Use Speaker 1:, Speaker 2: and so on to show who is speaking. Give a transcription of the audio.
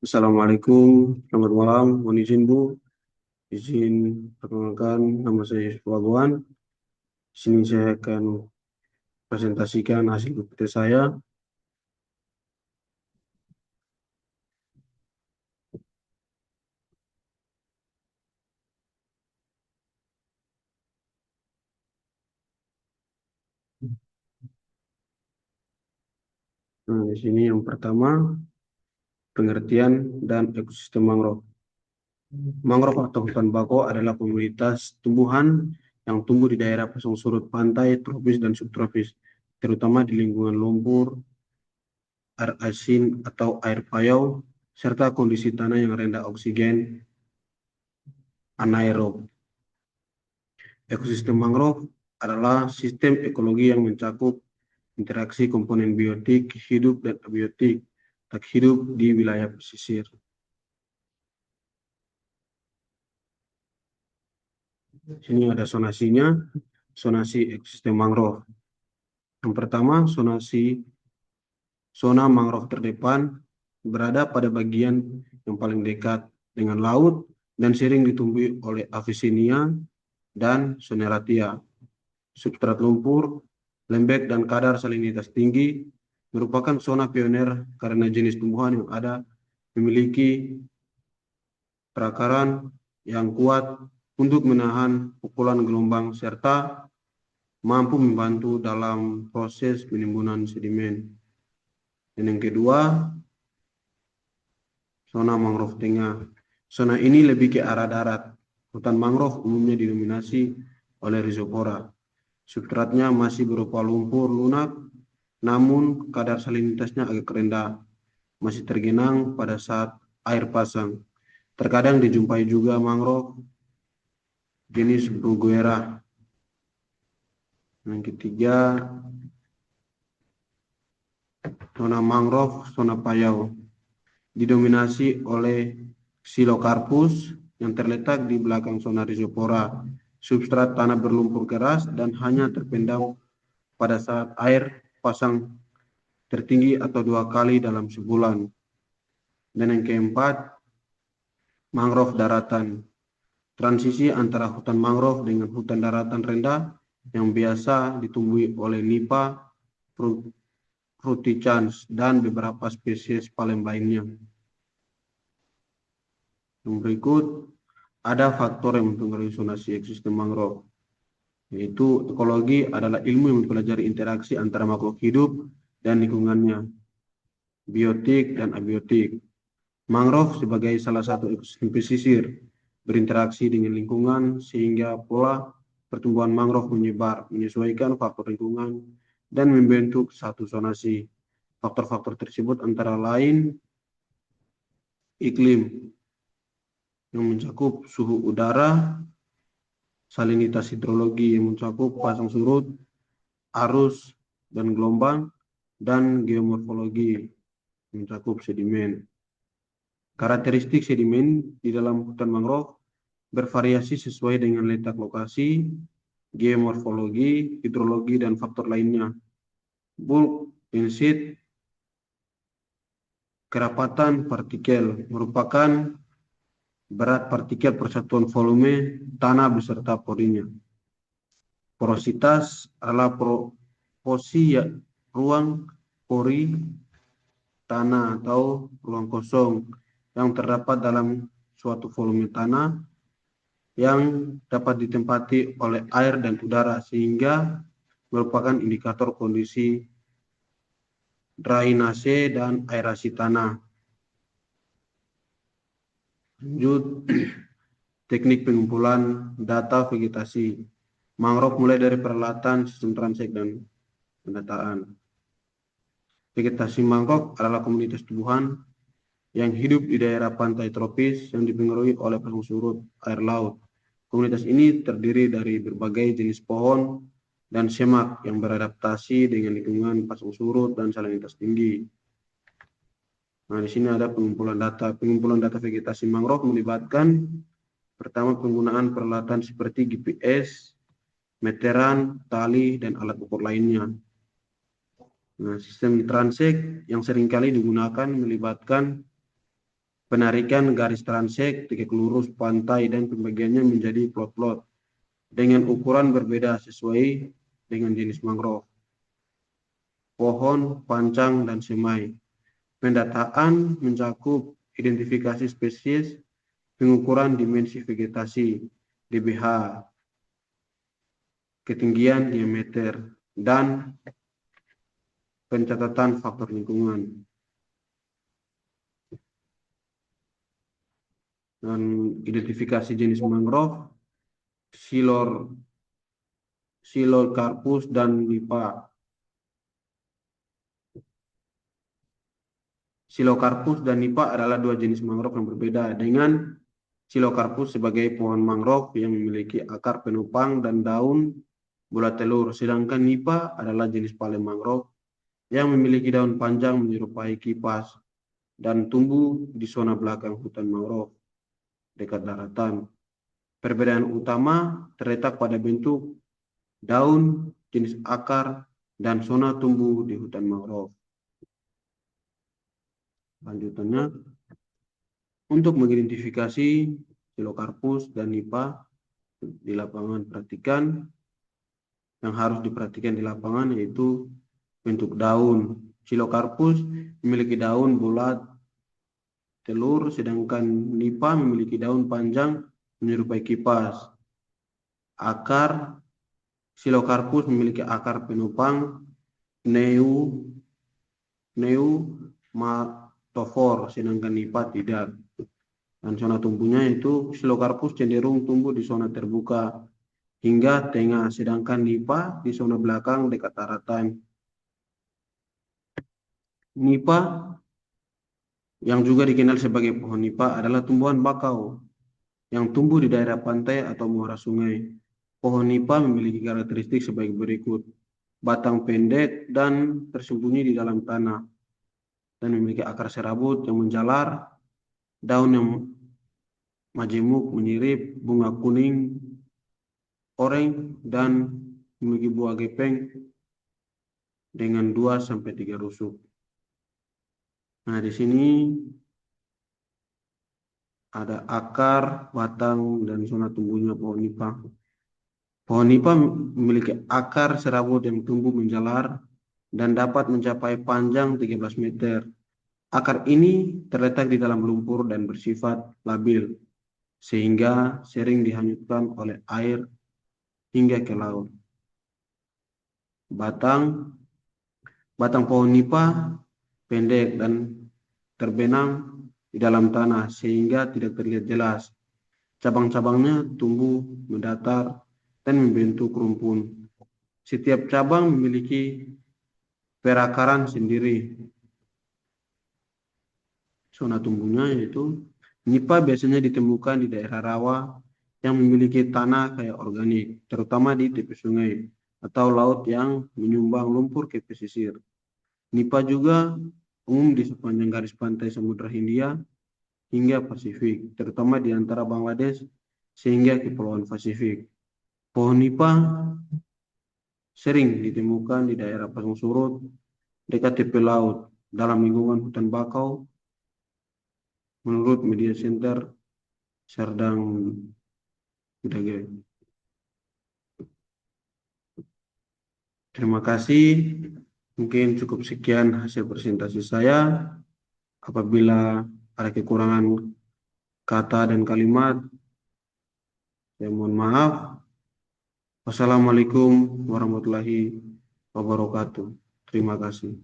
Speaker 1: Assalamualaikum, selamat malam. Mohon izin Bu, izin perkenalkan nama saya Yusuf Wagwan. Di sini saya akan presentasikan hasil PPT saya. Nah, di sini yang pertama, pengertian dan ekosistem mangrove. Mangrove atau hutan bakau adalah komunitas tumbuhan yang tumbuh di daerah pasang surut pantai, tropis dan subtropis, terutama di lingkungan lumpur, air asin atau air payau, serta kondisi tanah yang rendah oksigen anaerob. Ekosistem mangrove adalah sistem ekologi yang mencakup interaksi komponen biotik hidup dan abiotik tak hidup di wilayah pesisir. Sini ada zonasinya, zonasi ekosistem mangrove. Yang pertama, zona mangrove terdepan berada pada bagian yang paling dekat dengan laut dan sering ditumbuhi oleh Avicennia dan Soneratia. Substrat lumpur, lembek dan kadar salinitas tinggi merupakan zona pioner karena jenis tumbuhan yang ada memiliki perakaran yang kuat untuk menahan pukulan gelombang serta mampu membantu dalam proses penimbunan sedimen. Dan yang kedua, zona mangrove tengah. Zona ini lebih ke arah darat. Hutan mangrove umumnya didominasi oleh rhizopora. Substratnya masih berupa lumpur lunak, namun kadar salinitasnya agak rendah, masih tergenang pada saat air pasang. Terkadang dijumpai juga mangrove jenis Bruguera. Yang ketiga, zona mangrove, zona payau, didominasi oleh Xylocarpus yang terletak di belakang zona rhizopora. Substrat tanah berlumpur keras dan hanya terpendam pada saat air pasang tertinggi atau 2 kali dalam sebulan. Dan yang keempat, mangrove daratan. Transisi antara hutan mangrove dengan hutan daratan rendah yang biasa ditumbuhi oleh Nipa fruticans dan beberapa spesies palem lainnya. Yang berikut, ada faktor yang mempengaruhi zonasi ekosistem mangrove, yaitu ekologi adalah ilmu yang mempelajari interaksi antara makhluk hidup dan lingkungannya, biotik dan abiotik. Mangrove sebagai salah satu ekosistem pesisir berinteraksi dengan lingkungan sehingga pola pertumbuhan mangrove menyesuaikan faktor lingkungan dan membentuk satu zonasi. Faktor-faktor tersebut antara lain iklim yang mencakup suhu udara, salinitas hidrologi yang mencakup pasang surut, arus dan gelombang, dan geomorfologi yang mencakup sedimen. Karakteristik sedimen di dalam hutan mangrove bervariasi sesuai dengan letak lokasi, geomorfologi, hidrologi, dan faktor lainnya. Bulk density, kerapatan partikel merupakan berat partikel persatuan volume tanah beserta porinya. Porositas adalah proporsi ruang pori tanah atau ruang kosong yang terdapat dalam suatu volume tanah yang dapat ditempati oleh air dan udara sehingga merupakan indikator kondisi drainase dan aerasi tanah. Lanjut, teknik pengumpulan data vegetasi mangrove mulai dari peralatan, sistem transek, dan pendataan. Vegetasi mangrove adalah komunitas tumbuhan yang hidup di daerah pantai tropis yang dipengaruhi oleh pasang surut air laut. Komunitas ini terdiri dari berbagai jenis pohon dan semak yang beradaptasi dengan lingkungan pasang surut dan salinitas tinggi. Nah, di sini ada pengumpulan data. Pengumpulan data vegetasi mangrove melibatkan pertama penggunaan peralatan seperti GPS, meteran, tali, dan alat ukur lainnya. Nah, sistem transek yang seringkali digunakan melibatkan penarikan garis transek, tegak lurus pantai, dan pembagiannya menjadi plot-plot dengan ukuran berbeda sesuai dengan jenis mangrove, pohon, pancang, dan semai. Pendataan mencakup identifikasi spesies, pengukuran dimensi vegetasi, DBH, ketinggian diameter, dan pencatatan faktor lingkungan. Dan identifikasi jenis mangrove, Psilocarpus dan Nipa. Psilocarpus dan Nipa adalah dua jenis mangrove yang berbeda, dengan Psilocarpus sebagai pohon mangrove yang memiliki akar penopang dan daun bulat telur, sedangkan Nipa adalah jenis palem mangrove yang memiliki daun panjang menyerupai kipas dan tumbuh di zona belakang hutan mangrove dekat daratan. Perbedaan utama terletak pada bentuk daun, jenis akar, dan zona tumbuh di hutan mangrove. Lanjutannya, untuk mengidentifikasi Psilocarpus dan Nipa di lapangan, yang harus diperhatikan di lapangan yaitu bentuk daun. Psilocarpus memiliki daun bulat telur, sedangkan Nipa memiliki daun panjang menyerupai kipas. Akar, Psilocarpus memiliki akar penopang pneumatophor, sedangkan Nipa tidak. Dan zona tumbuhnya itu Psilocarpus cenderung tumbuh di zona terbuka hingga tengah, sedangkan Nipa di zona belakang dekat daratan. Nipa yang juga dikenal sebagai pohon Nipa adalah tumbuhan bakau yang tumbuh di daerah pantai atau muara sungai. Pohon Nipa memiliki karakteristik sebagai berikut: batang pendek dan tersembunyi di dalam tanah, dan memiliki akar serabut yang menjalar, daun yang majemuk menyirip, bunga kuning, oranye, dan memiliki buah gepeng dengan 2-3 rusuk. Nah, di sini ada akar, batang, dan zona tumbuhnya pohon Nipa. Pohon Nipa memiliki akar serabut yang tumbuh menjalar dan dapat mencapai panjang 13 meter. Akar ini terletak di dalam lumpur dan bersifat labil, sehingga sering dihanyutkan oleh air hingga ke laut. Batang pohon Nipa pendek dan terbenam di dalam tanah sehingga tidak terlihat jelas. Cabang-cabangnya tumbuh mendatar dan membentuk rumpun. Setiap cabang memiliki perakaran sendiri. Zona tumbuhnya yaitu Nipa biasanya ditemukan di daerah rawa yang memiliki tanah kaya organik, terutama di tepi sungai atau laut yang menyumbang lumpur ke pesisir. Nipa juga umum di sepanjang garis pantai Samudra Hindia hingga Pasifik, terutama di antara Bangladesh sehingga Kepulauan Pasifik. Pohon Nipa sering ditemukan di daerah pasang surut, dekat tepi laut, dalam lingkungan hutan bakau, menurut Media Center Serdang Udage. Terima kasih. Mungkin cukup sekian hasil presentasi saya. Apabila ada kekurangan kata dan kalimat, saya mohon maaf. Wassalamualaikum warahmatullahi wabarakatuh. Terima kasih.